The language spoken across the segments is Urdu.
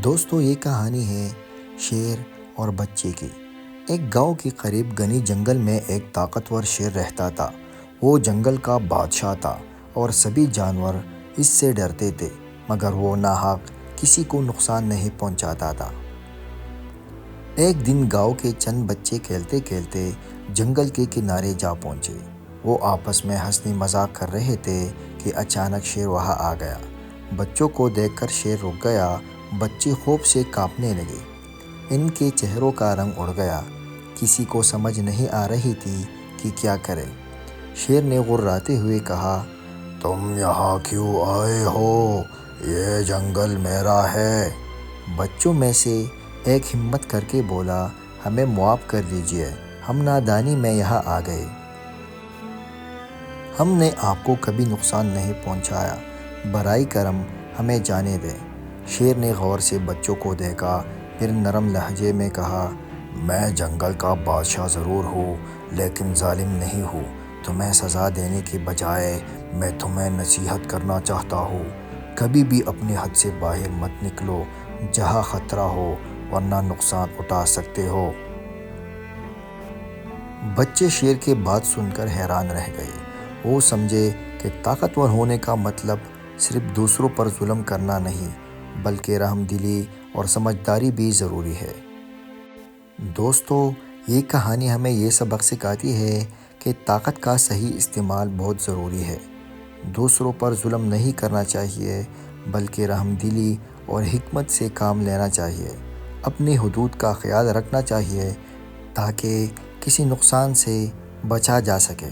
دوستو، یہ کہانی ہے شیر اور بچے کی۔ ایک گاؤں کے قریب گھنے جنگل میں ایک طاقتور شیر رہتا تھا۔ وہ جنگل کا بادشاہ تھا اور سبھی جانور اس سے ڈرتے تھے، مگر وہ ناحق کسی کو نقصان نہیں پہنچاتا تھا۔ ایک دن گاؤں کے چند بچے کھیلتے کھیلتے جنگل کے کنارے جا پہنچے۔ وہ آپس میں ہنسی مذاق کر رہے تھے کہ اچانک شیر وہاں آ گیا۔ بچوں کو دیکھ کر شیر رک گیا۔ بچے خوف سے کانپنے لگے۔ ان کے چہروں کا رنگ اڑ گیا۔ کسی کو سمجھ نہیں آ رہی تھی کہ کیا کرے۔ شیر نے غراتے ہوئے کہا، تم یہاں کیوں آئے ہو؟ یہ جنگل میرا ہے۔ بچوں میں سے ایک ہمت کر کے بولا، ہمیں معاف کر دیجیے، ہم نادانی میں یہاں آ گئے۔ ہم نے آپ کو کبھی نقصان نہیں پہنچایا، برائے کرم ہمیں جانے دیں۔ شیر نے غور سے بچوں کو دیکھا، پھر نرم لہجے میں کہا، میں جنگل کا بادشاہ ضرور ہوں، لیکن ظالم نہیں ہوں۔ تمہیں سزا دینے کے بجائے میں تمہیں نصیحت کرنا چاہتا ہوں۔ کبھی بھی اپنے حد سے باہر مت نکلو جہاں خطرہ ہو، ورنہ نقصان اٹھا سکتے ہو۔ بچے شیر کی بات سن کر حیران رہ گئے۔ وہ سمجھے کہ طاقتور ہونے کا مطلب صرف دوسروں پر ظلم کرنا نہیں، بلکہ رحم دلی اور سمجھداری بھی ضروری ہے۔ دوستو، یہ کہانی ہمیں یہ سبق سکھاتی ہے کہ طاقت کا صحیح استعمال بہت ضروری ہے۔ دوسروں پر ظلم نہیں کرنا چاہیے، بلکہ رحم دلی اور حکمت سے کام لینا چاہیے۔ اپنی حدود کا خیال رکھنا چاہیے تاکہ کسی نقصان سے بچا جا سکے۔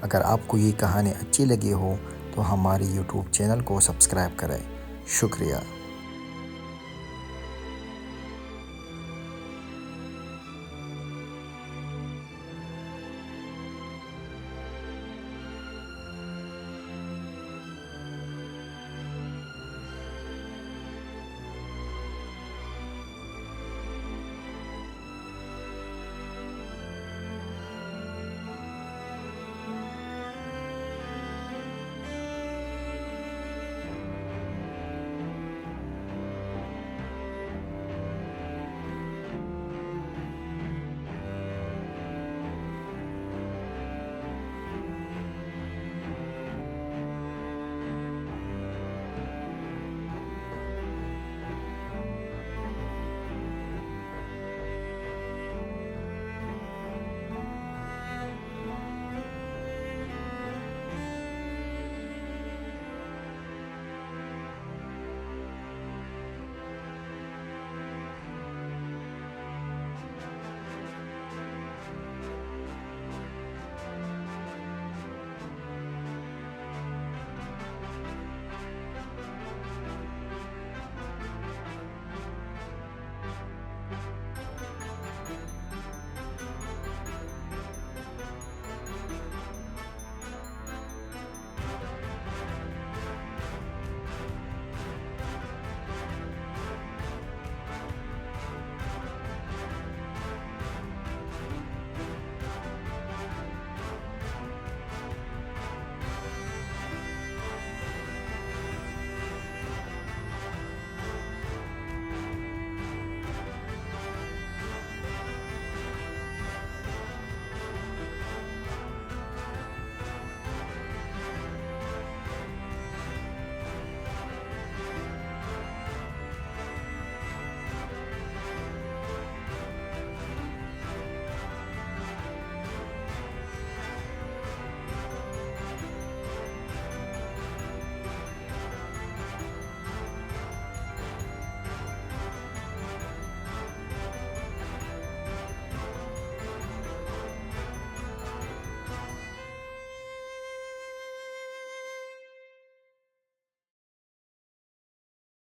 اگر آپ کو یہ کہانی اچھی لگی ہو تو ہماری یوٹیوب چینل کو سبسکرائب کریں۔ شکریہ۔